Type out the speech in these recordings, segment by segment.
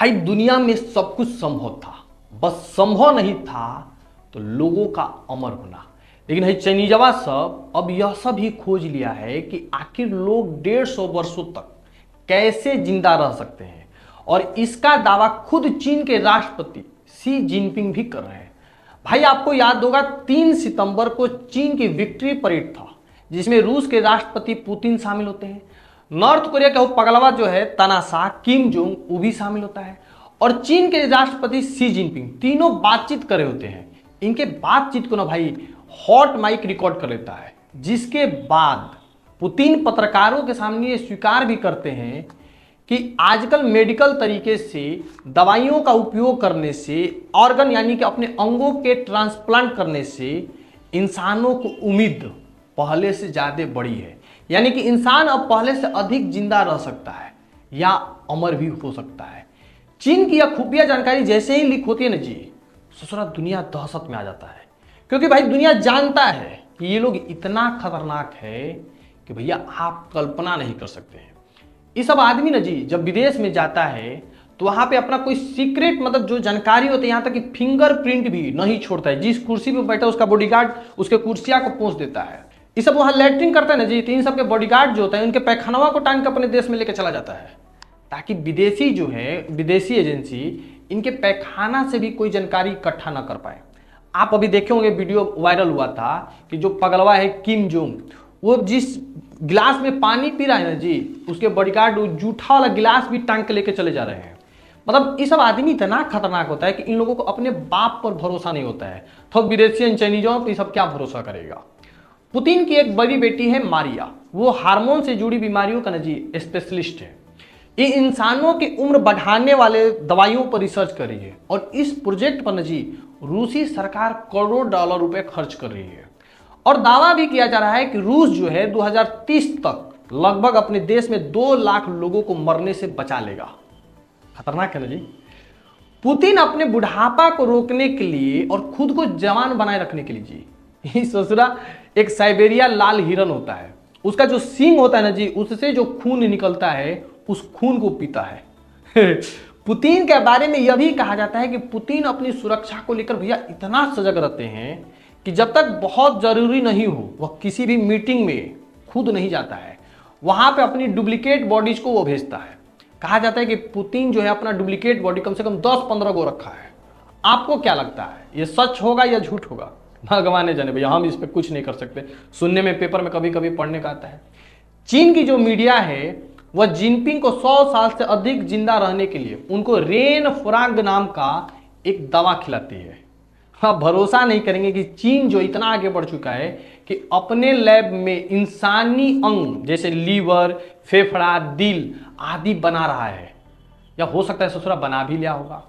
भाई दुनिया में सब कुछ संभव था, बस संभव नहीं था तो लोगों का अमर होना। लेकिन है चाइनीजवा सब अब यह सब ही खोज लिया है कि आखिर लोग 150 वर्षों तक कैसे जिंदा रह सकते हैं, और इसका दावा खुद चीन के राष्ट्रपति शी जिनपिंग भी कर रहे हैं। भाई आपको याद होगा 3 सितंबर को चीन की विक्ट्री परेड था, जिसमें रूस के राष्ट्रपति पुतिन शामिल होते हैं, नॉर्थ कोरिया का वो पगलवा जो है तानाशाह किम जोंग वो भी शामिल होता है, और चीन के राष्ट्रपति शी जिनपिंग तीनों बातचीत कर रहे होते हैं। इनके बातचीत को ना भाई हॉट माइक रिकॉर्ड कर लेता है, जिसके बाद पुतिन पत्रकारों के सामने ये स्वीकार भी करते हैं कि आजकल मेडिकल तरीके से दवाइयों का उपयोग करने से, ऑर्गन यानी कि अपने अंगों के ट्रांसप्लांट करने से इंसानों को उम्मीद पहले से ज्यादा बड़ी है। यानी कि इंसान अब पहले से अधिक जिंदा रह सकता है या अमर भी हो सकता है। चीन की यह खुफिया जानकारी जैसे ही लीक होती है ना जी, ससुरा दुनिया दहशत में आ जाता है, क्योंकि भाई दुनिया जानता है कि ये लोग इतना खतरनाक है कि भैया आप कल्पना नहीं कर सकते हैं। ये सब आदमी ना जी जब विदेश में जाता है तो वहां पे अपना कोई सीक्रेट मतलब जो जानकारी होती है, यहाँ तक कि फिंगरप्रिंट भी नहीं छोड़ता है। जिस कुर्सी पे बैठा उसका बॉडीगार्ड उसके कुर्सिया को पोंछ देता है। ये सब वहां लैट्रिन करता है ना जी, तो इन सबके बॉडीगार्ड जो होता है उनके पैखानवा को टांग के अपने देश में लेकर चला जाता है, ताकि विदेशी जो है विदेशी एजेंसी इनके पैखाना से भी कोई जानकारी इकट्ठा ना कर पाए। आप अभी देखे होंगे वीडियो वायरल हुआ था कि जो पगलवा है किम जोंग, वो जिस गिलास में पानी पी रहा है ना जी, उसके बॉडीगार्ड जूठा वाला गिलास भी टांग के लेके चले जा रहे हैं। मतलब ये सब आदमी इतना खतरनाक होता है कि इन लोगों को अपने बाप पर भरोसा नहीं होता है, तो विदेशी चाइनीजों पर सब क्या भरोसा करेगा। पुतिन की एक बड़ी बेटी है मारिया, वो हार्मोन से जुड़ी बीमारियों का ना जी स्पेशलिस्ट है। ये इंसानों की उम्र बढ़ाने वाले दवाइयों पर रिसर्च कर रही है, और इस प्रोजेक्ट पर ना जी रूसी सरकार करोड़ों डॉलर रुपए खर्च कर रही है। और दावा भी किया जा रहा है कि रूस जो है 2030 तक लगभग अपने देश में 2 लाख लोगों को मरने से बचा लेगा। खतरनाक है ना जी। पुतिन अपने बुढ़ापा को रोकने के लिए और खुद को जवान बनाए रखने के लिए जी, ससुरा एक साइबेरिया लाल हिरन होता है, उसका जो सींग होता है ना जी, उससे जो खून निकलता है उस खून को पीता है। पुतिन के बारे में यह भी कहा जाता है कि पुतिन अपनी सुरक्षा को लेकर भैया इतना सजग रहते हैं कि जब तक बहुत जरूरी नहीं हो वह किसी भी मीटिंग में खुद नहीं जाता है, वहां पे अपनी डुप्लीकेट बॉडीज को वो भेजता है। कहा जाता है कि पुतिन जो है अपना डुप्लीकेट बॉडी कम से कम 10-15 को रखा है। आपको क्या लगता है ये सच होगा या झूठ होगा? भगवान जाने भैया, हम इस पर कुछ नहीं कर सकते। सुनने में पेपर में कभी कभी पढ़ने का आता है। चीन की जो मीडिया है वह जिनपिंग को 100 साल से अधिक जिंदा रहने के लिए उनको रेन फ्रांग नाम का एक दवा खिलाती है। आप भरोसा नहीं करेंगे कि चीन जो इतना आगे बढ़ चुका है कि अपने लैब में इंसानी अंग जैसे लीवर, फेफड़ा, दिल आदि बना रहा है, या हो सकता है ससुरा बना भी लिया होगा।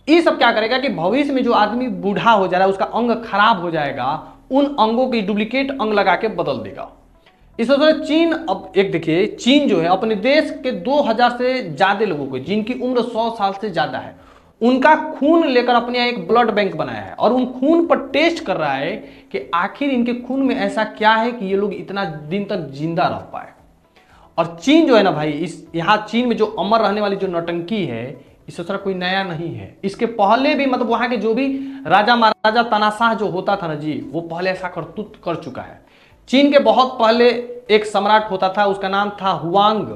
ये सब क्या करेगा कि भविष्य में जो आदमी बूढ़ा हो जा रहा है, उसका अंग खराब हो जाएगा, उन अंगों की डुप्लीकेट अंग लगा के बदल देगा। इस वजह से चीन अब एक देखिए, चीन जो है अपने देश के 2000 से ज्यादा लोगों को जिनकी उम्र 100 साल से ज्यादा है, उनका खून लेकर अपने यहाँ एक ब्लड बैंक बनाया है, और उन खून पर टेस्ट कर रहा है कि आखिर इनके खून में ऐसा क्या है कि ये लोग इतना दिन तक जिंदा रह पाए। और चीन जो है ना भाई, इस यहाँ चीन में जो अमर रहने वाली जो नौटंकी है, इससे तरह कोई नया नहीं है। इसके पहले भी मतलब वहां के जो भी राजा महाराजा तानाशाह जो होता था ना जी, वो पहले ऐसा करतूत कर चुका है। चीन के बहुत पहले एक सम्राट होता था, उसका नाम था हुआंग,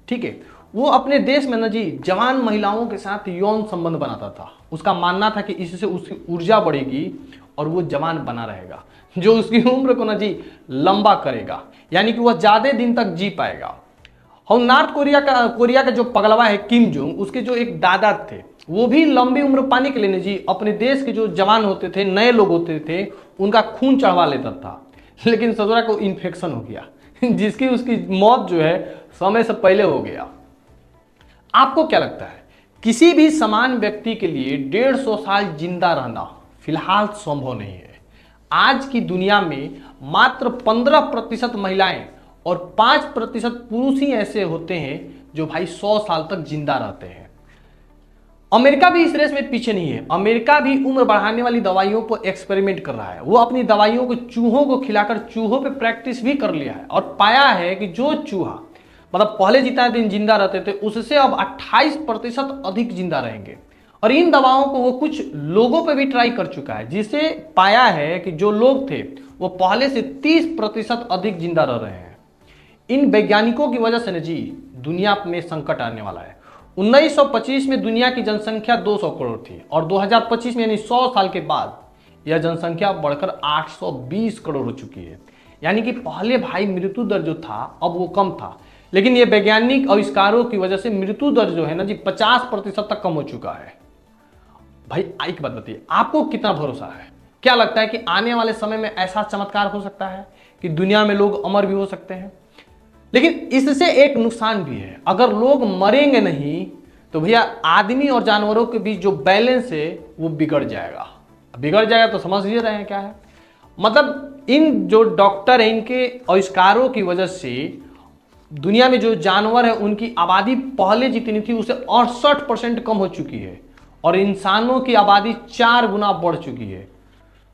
ठीक है। वो अपने देश में ना जी जवान महिलाओं के साथ यौन संबंध बनाता था। उसका मानना था कि इससे उसकी ऊर्जा बढ़ेगी और वो जवान बना रहेगा, जो उसकी उम्र को ना जी लंबा करेगा, यानी कि वह ज्यादा दिन तक जी पाएगा। और नॉर्थ कोरिया का जो पगलवा है किम जोंग, उसके जो एक दादा थे, वो भी लंबी उम्र पाने के लिए ना जी अपने देश के जो जवान होते थे, नए लोग होते थे, उनका खून चढ़वा लेता था। लेकिन ससुरा को इन्फेक्शन हो गया, जिसकी उसकी मौत जो है समय से पहले हो गया। आपको क्या लगता है किसी भी समान व्यक्ति के लिए 150 साल जिंदा रहना फिलहाल संभव नहीं है? आज की दुनिया में मात्र 15% महिलाएं और 5% पुरुष ही ऐसे होते हैं जो भाई 100 साल तक जिंदा रहते हैं। अमेरिका भी इस रेस में पीछे नहीं है। अमेरिका भी उम्र बढ़ाने वाली दवाइयों पर एक्सपेरिमेंट कर रहा है। वो अपनी दवाइयों को चूहों को खिलाकर चूहों पे प्रैक्टिस भी कर लिया है और पाया है कि जो चूहा मतलब पहले जितना दिन जिंदा रहते थे उससे अब 28% अधिक जिंदा रहेंगे। और इन दवाओं को वो कुछ लोगों पे भी ट्राई कर चुका है, जिसे पाया है कि जो लोग थे वो पहले से 30% अधिक जिंदा रह रहे हैं। इन वैज्ञानिकों की वजह से न जी दुनिया में संकट आने वाला है। 1925 में दुनिया की जनसंख्या 200 करोड़ थी और 2025 में यानी 100 साल के बाद यह जनसंख्या बढ़कर 820 करोड़ हो चुकी है। यानी कि पहले भाई मृत्यु दर जो था अब वो कम था, लेकिन ये वैज्ञानिक आविष्कारों की वजह से मृत्यु दर जो है ना जी 50% तक कम हो चुका है। भाई एक बात बताइए, आपको कितना भरोसा है? क्या लगता है कि आने वाले समय में ऐसा चमत्कार हो सकता है कि दुनिया में लोग अमर भी हो सकते हैं? लेकिन इससे एक नुकसान भी है, अगर लोग मरेंगे नहीं तो भैया आदमी और जानवरों के बीच जो बैलेंस है वो बिगड़ जाएगा। बिगड़ जाएगा तो समझ ही रहे हैं क्या है। मतलब इन जो डॉक्टर हैं इनके आविष्कारों की वजह से दुनिया में जो जानवर है उनकी आबादी पहले जितनी थी उसे 68% कम हो चुकी है और इंसानों की आबादी 4 गुना बढ़ चुकी है।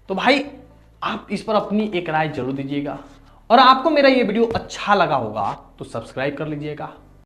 तो भाई आप इस पर अपनी एक राय जरूर दीजिएगा और आपको मेरा ये वीडियो अच्छा लगा होगा तो सब्सक्राइब कर लीजिएगा।